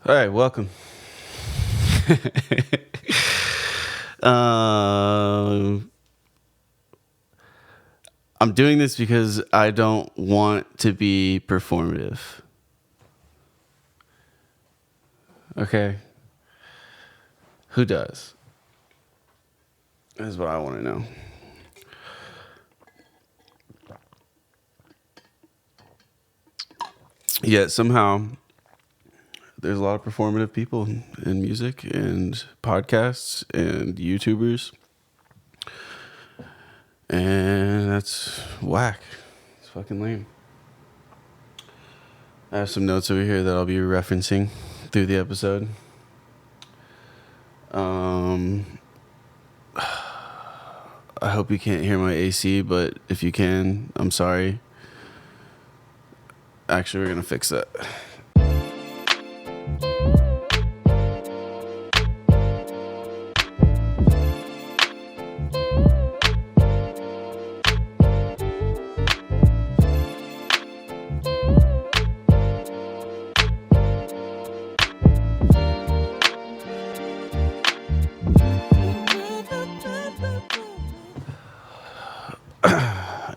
All right, welcome. um, I'm doing this because I don't want to be performative. Okay, who does? That's what I want to know. Yet somehow there's a lot of performative people in music and podcasts and YouTubers, and that's whack. It's fucking lame. I have some notes over here that I'll be referencing through the episode. I hope you can't hear my AC, but if you can, I'm sorry. Actually, we're gonna fix that.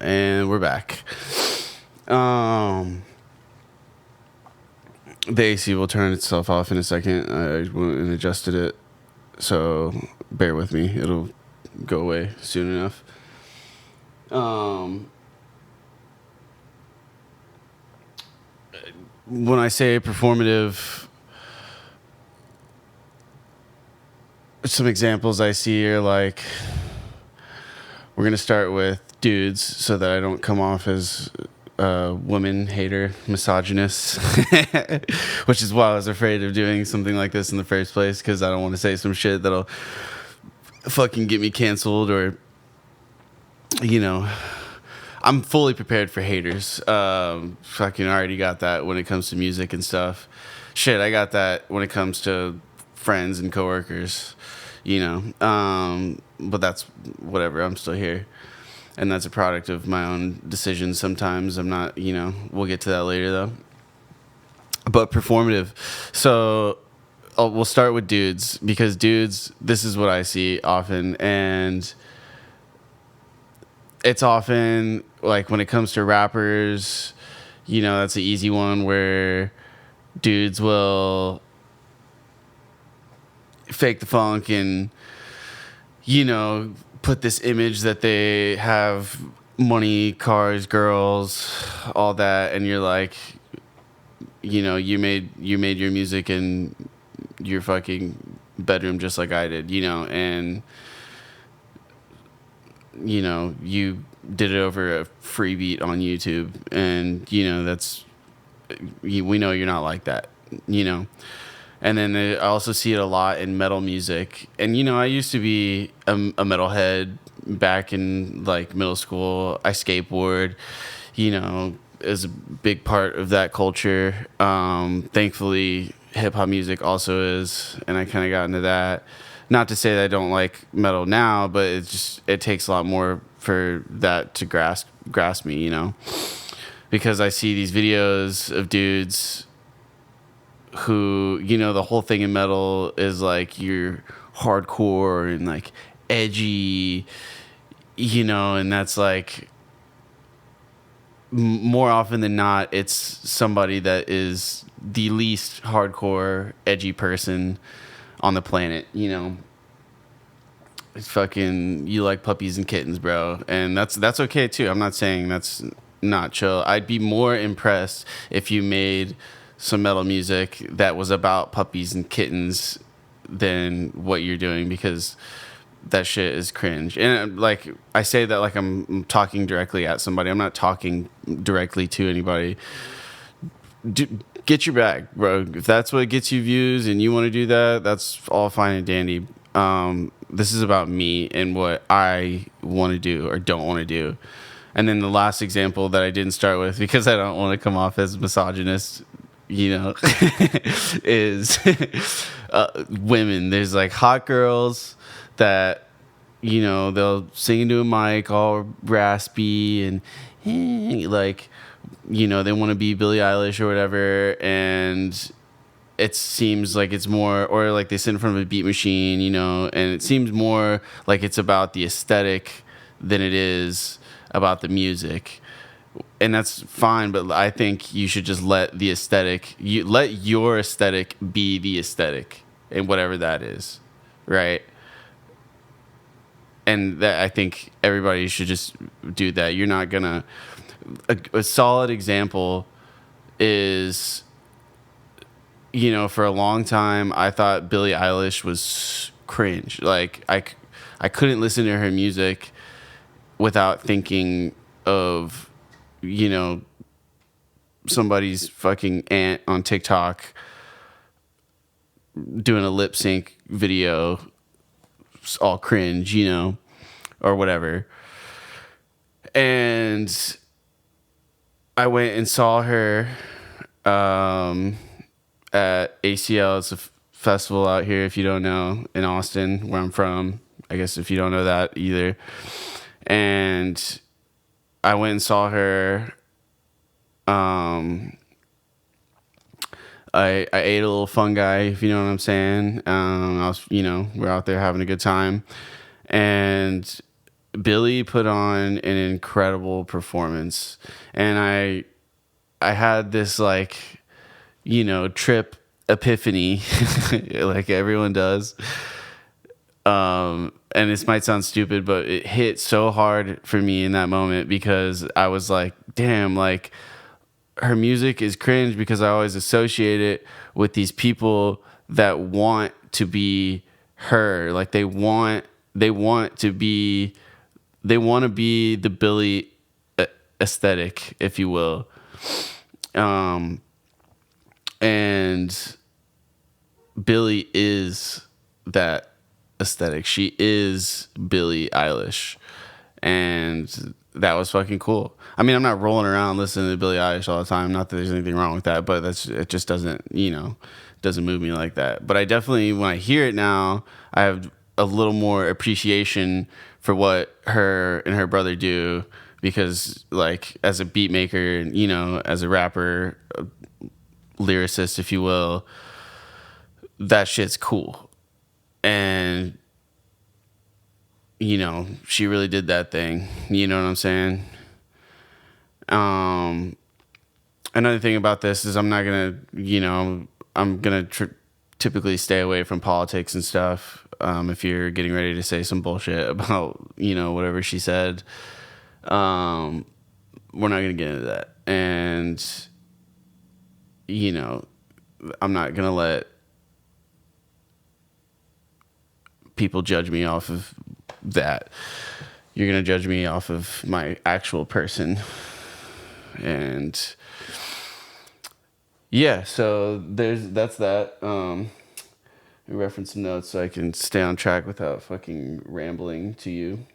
And we're back. The AC will turn itself off in a second. I went and adjusted it, so bear with me. It'll go away soon enough. When I say performative, some examples I see are like, we're gonna start with dudes so that I don't come off as a woman hater, misogynist, which is why I was afraid of doing something like this in the first place, because I don't want to say some shit that'll fucking get me canceled, or I'm fully prepared for haters. Fucking already got that when it comes to music and stuff. Shit, I got that when it comes to friends and coworkers, but that's whatever. I'm still here. And that's a product of my own decisions. Sometimes I'm not, we'll get to that later though. But performative. So we'll start with dudes, because dudes, this is what I see often. And it's often like when it comes to rappers, that's an easy one where dudes will fake the funk and, put this image that they have money, cars, girls, all that, and you're like, you made your music in your fucking bedroom just like I did, and you did it over a free beat on YouTube, and we know you're not like that, And then I also see it a lot in metal music. And, I used to be a metalhead back in, like, middle school. I skateboard, is a big part of that culture. Thankfully, hip-hop music also is, and I kind of got into that. Not to say that I don't like metal now, but it takes a lot more for that to grasp me, Because I see these videos of dudes who, the whole thing in metal is like you're hardcore and like edgy, and that's like more often than not, it's somebody that is the least hardcore, edgy person on the planet, It's fucking, you like puppies and kittens, bro. And that's okay too. I'm not saying that's not chill. I'd be more impressed if you made some metal music that was about puppies and kittens than what you're doing, because that shit is cringe. And like, I say that like I'm talking directly at somebody. I'm not talking directly to anybody. Get your bag, bro. If that's what gets you views and you want to do that, that's all fine and dandy. This is about me and what I want to do or don't want to do. And then the last example that I didn't start with, because I don't want to come off as misogynist, is women. There's like hot girls that, they'll sing into a mic all raspy and like, they want to be Billie Eilish or whatever. And it seems like it's more, or like they sit in front of a beat machine, you know, and it seems more like it's about the aesthetic than it is about the music. And that's fine, but I think you should just let the aesthetic, you let your aesthetic be the aesthetic, and whatever that is, right? And that, I think everybody should just do that. You're not gonna. A solid example is, you know, for a long time I thought Billie Eilish was cringe. Like I couldn't listen to her music without thinking of, you know, somebody's fucking aunt on TikTok doing a lip sync video, all cringe, you know, or whatever. And I went and saw her at ACL. It's a festival out here, if you don't know, in Austin, where I'm from. I guess if you don't know that either. And I went and saw her. I ate a little fungi, if you know what I'm saying. I was, you know, we're out there having a good time. And Billy put on an incredible performance. And I had this, like, you know, trip epiphany, like everyone does. And this might sound stupid, but it hit so hard for me in that moment, because I was like, damn, like, her music is cringe because I always associate it with these people that want to be her. Like they want to be the Billy aesthetic, if you will. And Billie is that aesthetic. She is Billie Eilish. And that was fucking cool. I mean, I'm not rolling around listening to Billie Eilish all the time. Not that there's anything wrong with that, but it just doesn't, you know, doesn't move me like that. But I definitely, when I hear it now, I have a little more appreciation for what her and her brother do, because, like, as a beat maker, you know, as a rapper, lyricist, if you will, that shit's cool. And, you know, she really did that thing. You know what I'm saying? Another thing about this is I'm not gonna, you know, I'm gonna typically stay away from politics and stuff. If you're getting ready to say some bullshit about, you know, whatever she said, we're not gonna get into that. And, you know, I'm not gonna let people judge me off of that. You're gonna judge me off of my actual person. And yeah, so that's that. I reference some notes so I can stay on track without fucking rambling to you.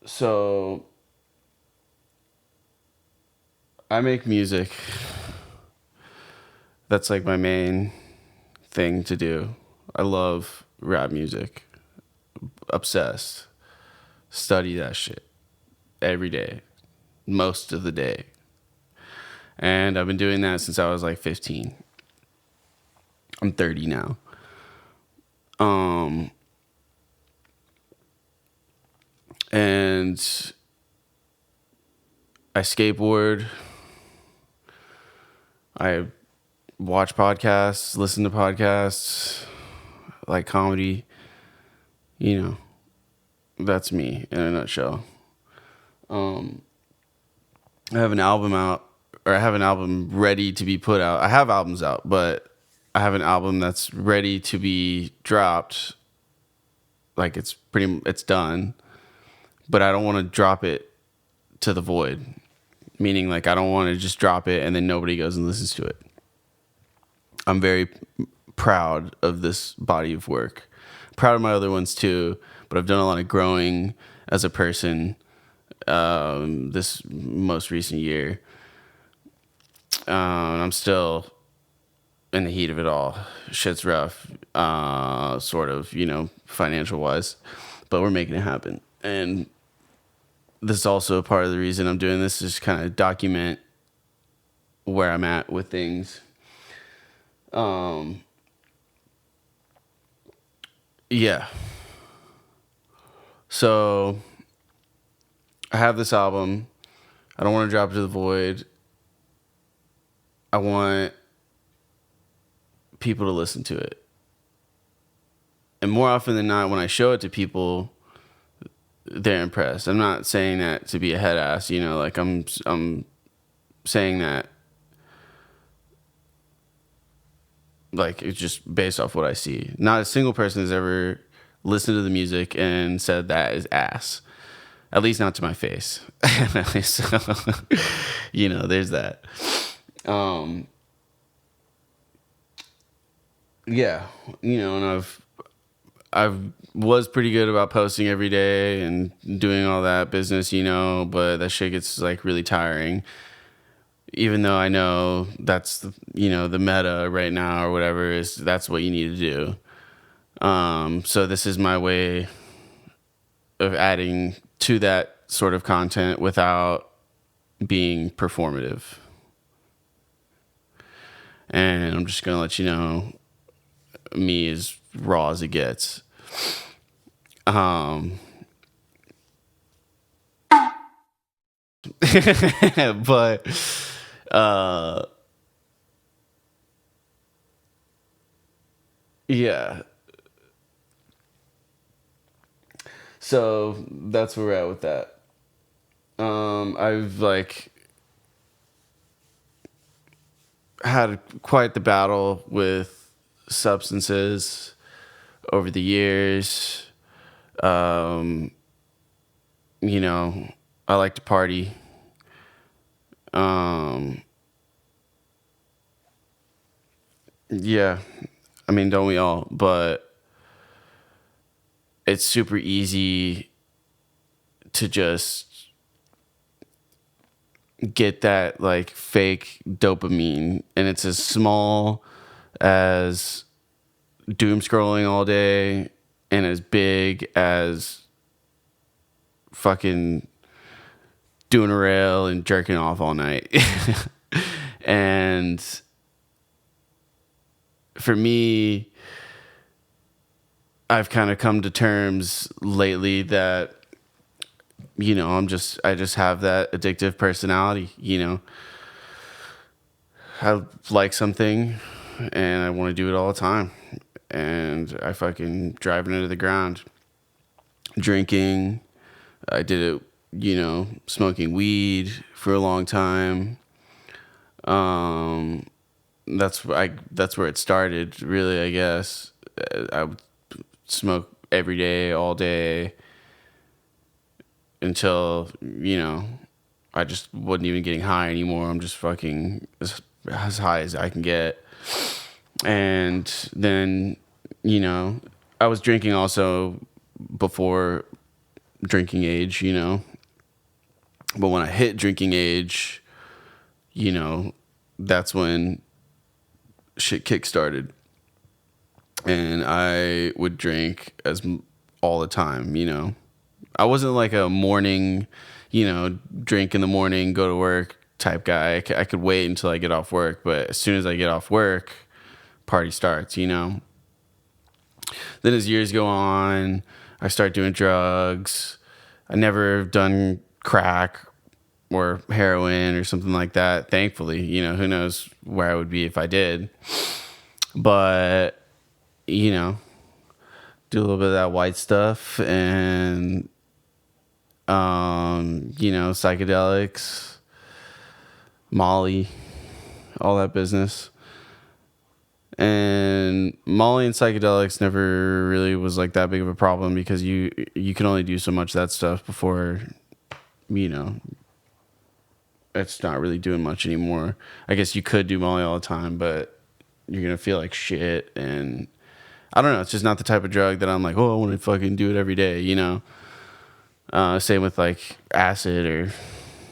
So I make music. That's like my main thing to do. I love rap music. Obsessed. Study that shit every day, most of the day. And I've been doing that since I was like 15. I'm 30 now. And I skateboard. I watch podcasts, listen to podcasts, like comedy. You know, that's me in a nutshell. I have an album out, or I have an album ready to be put out. I have albums out, but I have an album that's ready to be dropped. Like it's done, but I don't want to drop it to the void. Meaning, like, I don't want to just drop it and then nobody goes and listens to it. I'm very proud of this body of work. Proud of my other ones too, but I've done a lot of growing as a person this most recent year. I'm still in the heat of it all. Shit's rough, sort of, you know, financial wise, but we're making it happen. And this is also a part of the reason I'm doing this, is kind of document where I'm at with things. Yeah. So I have this album. I don't want to drop it to the void. I want people to listen to it. And more often than not, when I show it to people, they're impressed. I'm not saying that to be a head ass, like I'm saying that like it's just based off what I see. Not a single person has ever listened to the music and said that is ass. At least not to my face. So, there's that. Yeah, and I've was pretty good about posting every day and doing all that business, but that shit gets like really tiring. Even though I know that's the meta right now or whatever, is that's what you need to do. So this is my way of adding to that sort of content without being performative. And I'm just gonna let you know, me as raw as it gets. But yeah. So that's where we're at with that. I've like had quite the battle with substances over the years. I like to party. Yeah, I mean, don't we all? But it's super easy to just get that like fake dopamine, and it's as small as doom scrolling all day and as big as fucking doing a rail and jerking off all night. And for me, I've kind of come to terms lately that I just have that addictive personality. I like something and I want to do it all the time, and I fucking drive it into the ground. Drinking, I did it, smoking weed for a long time. That's where it started, really, I guess. I would smoke every day, all day, until, I just wasn't even getting high anymore. I'm just fucking as high as I can get. And then, I was drinking also before drinking age, But when I hit drinking age, that's when shit kick started. And I would drink all the time, I wasn't like a morning, drink in the morning, go to work type guy. I could wait until I get off work, but as soon as I get off work, party starts, Then as years go on, I start doing drugs. I never done crack or heroin or something like that. Thankfully, who knows where I would be if I did. But, do a little bit of that white stuff and, psychedelics, Molly, all that business. And Molly and psychedelics never really was like that big of a problem because you can only do so much of that stuff before, it's not really doing much anymore. I guess you could do Molly all the time, but you're going to feel like shit. And I don't know. It's just not the type of drug that I'm like, oh, I want to fucking do it every day, Same with like acid or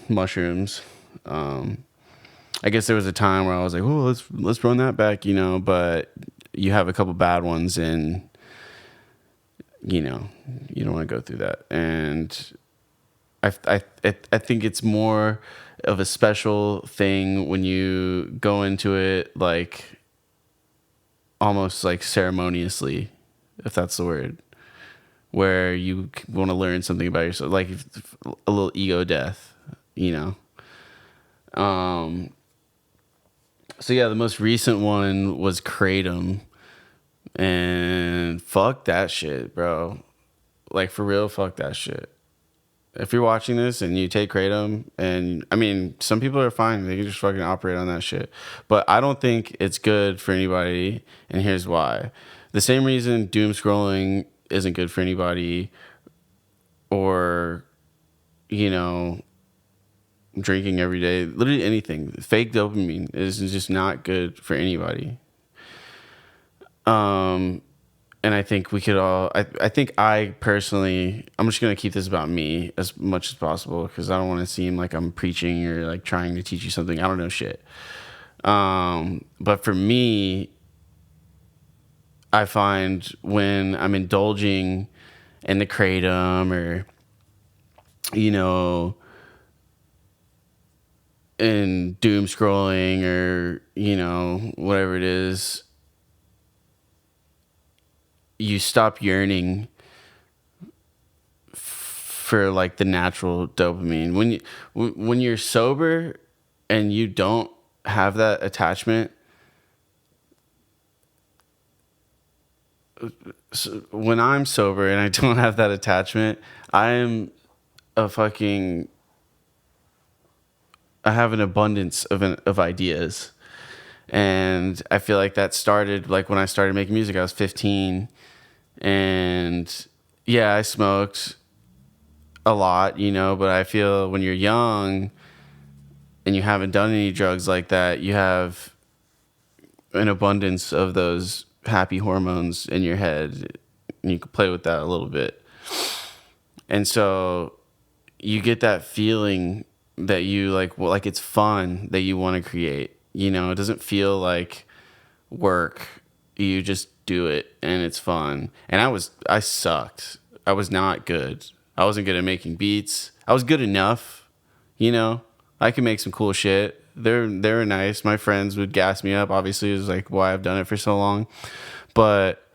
mushrooms. I guess there was a time where I was like, oh, let's run that back, but you have a couple bad ones and, you don't want to go through that. And I think it's more of a special thing when you go into it like almost like ceremoniously, if that's the word, where you want to learn something about yourself, like a little ego death, you know. Um, so yeah, the most recent one was Kratom, and fuck that shit, bro. Like for real, fuck that shit. If you're watching this and you take kratom, and I mean, some people are fine, they can just fucking operate on that shit. But I don't think it's good for anybody, and here's why. The same reason doom scrolling isn't good for anybody, or, you know, drinking every day, literally anything. Fake dopamine is just not good for anybody. Um, and I think we could all, I think I personally, I'm just going to keep this about me as much as possible because I don't want to seem like I'm preaching or like trying to teach you something. I don't know shit. But for me, I find when I'm indulging in the kratom or, you know, in doom scrolling or, you know, whatever it is, you stop yearning for like the natural dopamine when you're sober and you don't have that attachment. So when I'm sober and I don't have that attachment, I'm a fucking I have an abundance of ideas. And I feel like that started like when I started making music. I was 15, and yeah, I smoked a lot, you know, but I feel when you're young and you haven't done any drugs like that, you have an abundance of those happy hormones in your head, and you can play with that a little bit. And so you get that feeling that you like, well, like it's fun that you want to create. You know, it doesn't feel like work. You just do it and it's fun. And I sucked. I was not good. I wasn't good at making beats. I was good enough, you know. I can make some cool shit. They were nice. My friends would gas me up. Obviously, it was like why I've done it for so long. But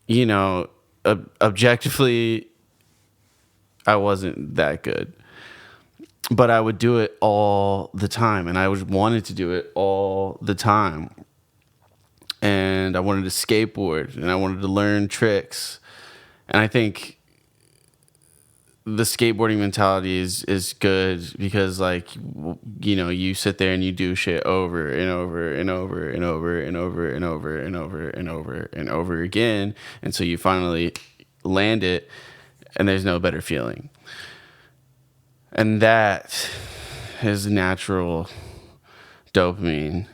you know, objectively, I wasn't that good. But I would do it all the time, and I wanted to do it all the time. And I wanted to skateboard, and I wanted to learn tricks. And I think the skateboarding mentality is good because like you know, you sit there and you do shit over and over and over and over and over and over and over and over and over again, and so you finally land it, and there's no better feeling. And that is natural dopamine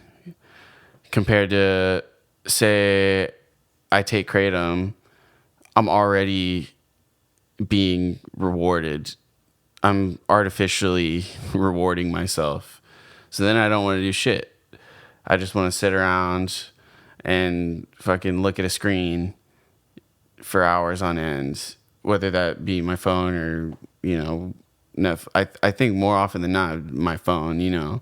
compared to, say, I take kratom. I'm already being rewarded. I'm artificially rewarding myself. So then I don't want to do shit. I just want to sit around and fucking look at a screen for hours on end, whether that be my phone or, you know, I think more often than not, my phone, you know,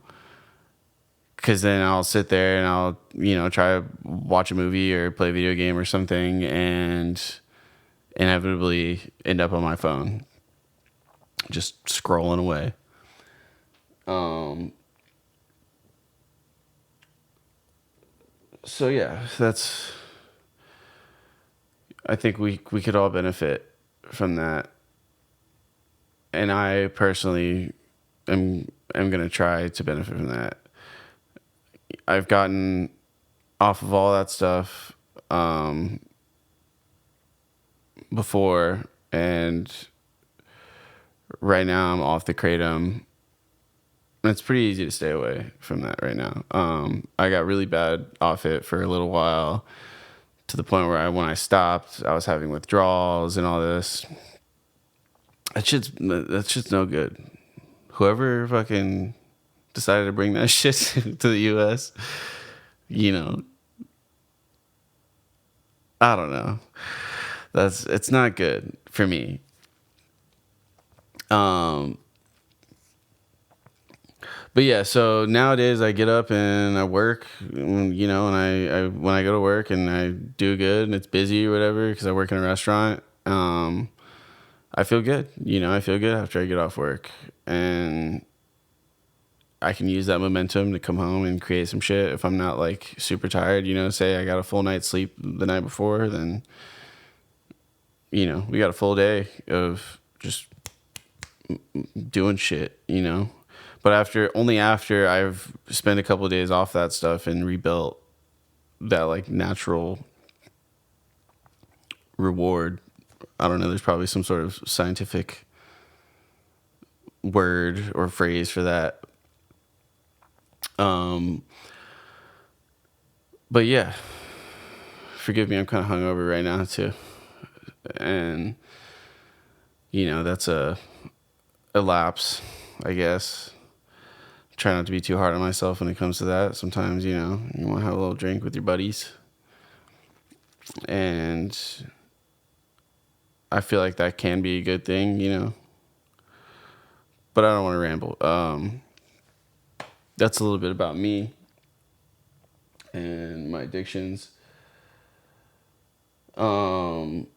because then I'll sit there and I'll, you know, try to watch a movie or play a video game or something and inevitably end up on my phone, just scrolling away. Um, so yeah, I think we could all benefit from that. And I personally am gonna try to benefit from that. I've gotten off of all that stuff before, and right now I'm off the kratom. It's pretty easy to stay away from that right now. I got really bad off it for a little while, to the point where when I stopped, I was having withdrawals and all this. That's just no good. Whoever fucking decided to bring that shit to the U.S., you know, I don't know. It's not good for me. Um, but yeah, so nowadays I get up and I work, you know, and I when I go to work and I do good and it's busy or whatever because I work in a restaurant. I feel good, you know. I feel good after I get off work, and I can use that momentum to come home and create some shit. If I'm not like super tired, you know, say I got a full night's sleep the night before, then you know we got a full day of just doing shit, you know. But after I've spent a couple of days off that stuff and rebuilt that like natural reward. I don't know. There's probably some sort of scientific word or phrase for that. Um, but yeah, forgive me. I'm kind of hungover right now too, and you know that's a lapse, I guess. Try not to be too hard on myself when it comes to that. Sometimes, you know, you want to have a little drink with your buddies. And I feel like that can be a good thing, you know. But I don't want to ramble. That's a little bit about me and my addictions. Um,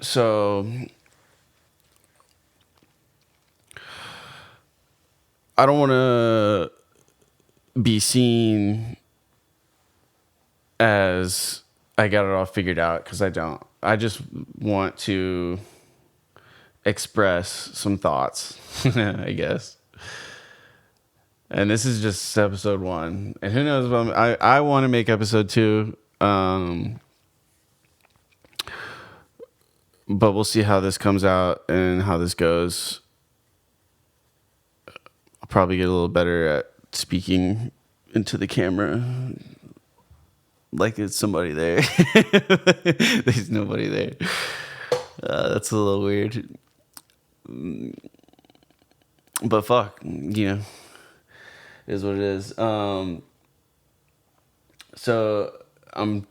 so I don't want to be seen as I got it all figured out because I don't. I just want to express some thoughts, I guess. And this is just episode 1. And who knows if I want to make episode 2. But we'll see how this comes out and how this goes. I'll probably get a little better at speaking into the camera like it's somebody there. There's nobody there. That's a little weird. But fuck, you know, it is what it is. So I'm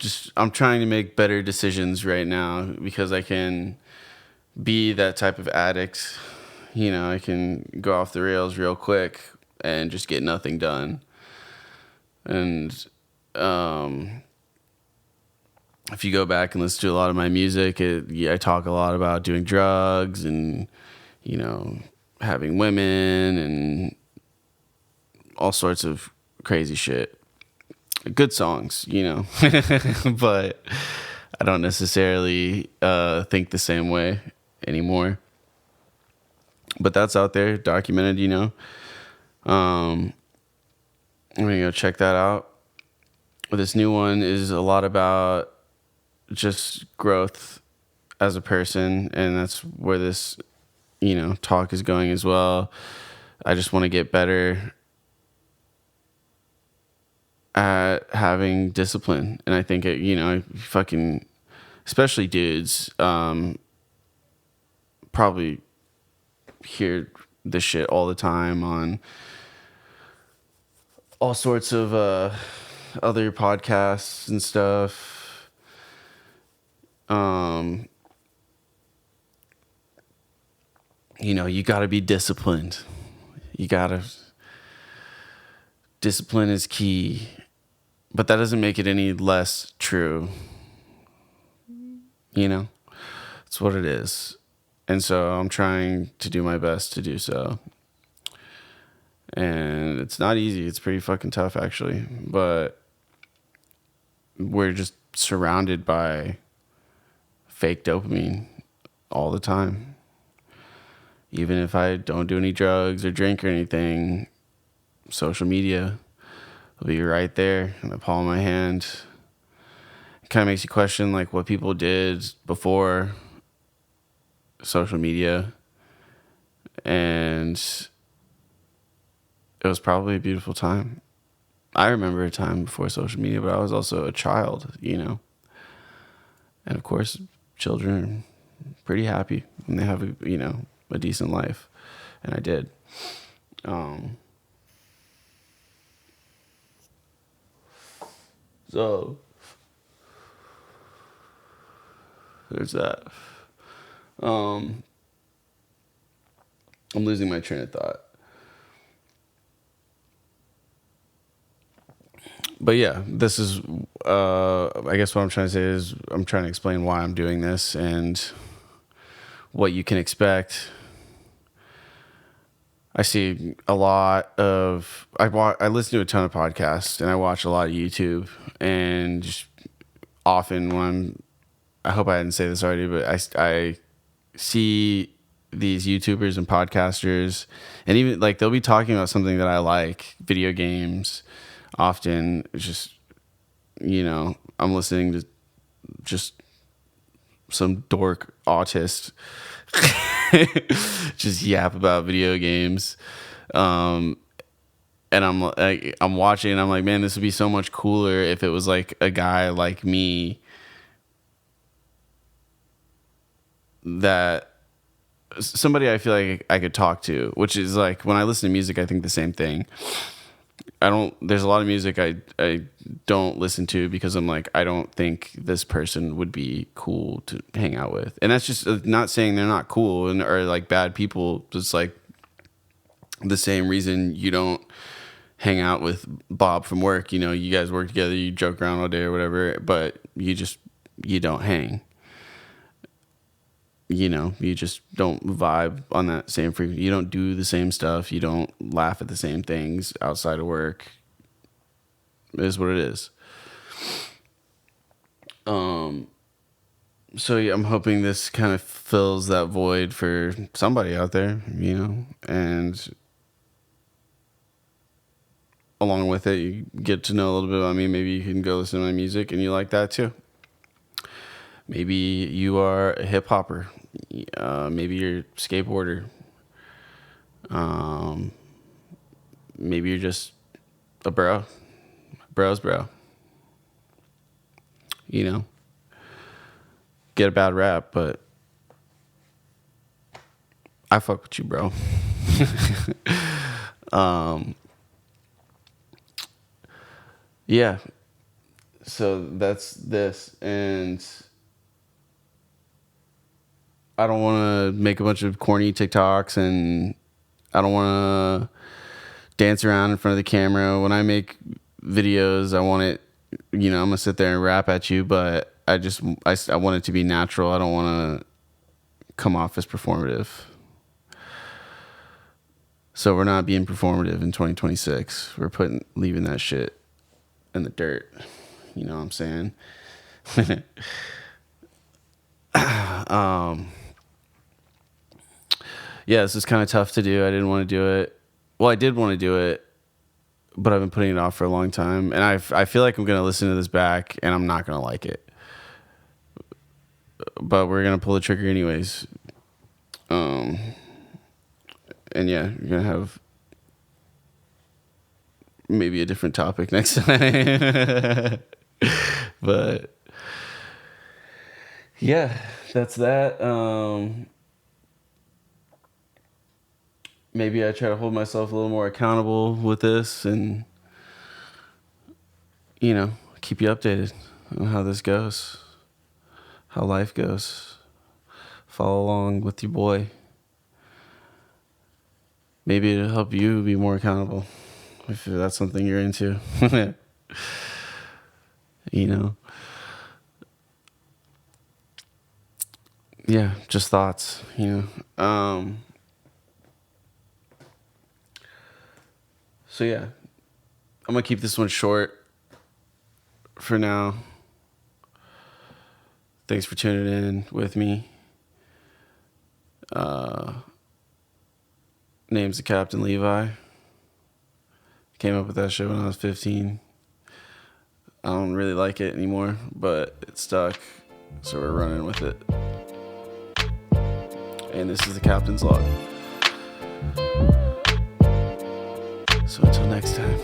trying to make better decisions right now because I can be that type of addict. You know, I can go off the rails real quick and just get nothing done. And if you go back and listen to a lot of my music, I talk a lot about doing drugs and, you know, having women and all sorts of crazy shit. Good songs, you know, but I don't necessarily think the same way anymore. But that's out there, documented, you know. I'm gonna go check that out. This new one is a lot about just growth as a person, and that's where this, you know, talk is going as well. I just want to get better at having discipline, and I think it, you know, fucking, especially dudes, probably hear this shit all the time on all sorts of other podcasts and stuff. You know, you got to be disciplined. Discipline is key, but that doesn't make it any less true. You know, it's what it is. And so I'm trying to do my best to do so. And it's not easy. It's pretty fucking tough, actually. But we're just surrounded by fake dopamine all the time. Even if I don't do any drugs or drink or anything, social media will be right there in the palm of my hand. It kind of makes you question like what people did before social media. And it was probably a beautiful time. I remember a time before social media, but I was also a child, you know. And of course, children are pretty happy when they have a, you know, a decent life, and I did. So there's that. I'm losing my train of thought. But yeah, this is, I guess what I'm trying to say is I'm trying to explain why I'm doing this and what you can expect. I see a lot of, I listen to a ton of podcasts and I watch a lot of YouTube, and just often when I hope I didn't say this already, but I see these YouTubers and podcasters, and even like they'll be talking about something that I like, video games. Often, it's just, I'm listening to just some dork autist just yap about video games. And I'm watching, and I'm like, man, this would be so much cooler if it was like a guy like me that somebody I feel like I could talk to, which is like when I listen to music, I think the same thing. There's a lot of music I don't listen to because I'm like, I don't think this person would be cool to hang out with. And that's just not saying they're not cool or like bad people. It's like the same reason you don't hang out with Bob from work. You guys work together, you joke around all day or whatever, but you don't hang. You just don't vibe on that same frequency. You don't do the same stuff. You don't laugh at the same things outside of work. It is what it is. So yeah, I'm hoping this kind of fills that void for somebody out there, and along with it, you get to know a little bit about me. Maybe you can go listen to my music and you like that too. Maybe you are a hip hopper. Maybe you're a skateboarder. Maybe you're just a bro. Bro's bro. Get a bad rap, but I fuck with you, bro. Yeah. So that's this, and I don't want to make a bunch of corny TikToks, and I don't want to dance around in front of the camera. When I make videos, I want it, I'm going to sit there and rap at you, but I want it to be natural. I don't want to come off as performative. So we're not being performative in 2026. We're leaving that shit in the dirt. You know what I'm saying? Yeah, this is kind of tough to do. I didn't want to do it. Well, I did want to do it, but I've been putting it off for a long time. And I feel like I'm going to listen to this back and I'm not going to like it. But we're going to pull the trigger anyways. And yeah, you're going to have maybe a different topic next time. But yeah, that's that. Maybe I try to hold myself a little more accountable with this and, keep you updated on how this goes, how life goes. Follow along with your boy. Maybe it'll help you be more accountable if that's something you're into. Yeah, just thoughts, So yeah, I'm going to keep this one short for now. Thanks for tuning in with me. Name's the Captain Levi. Came up with that show when I was 15. I don't really like it anymore, but it stuck, so we're running with it. And this is the Captain's Log. So until next time.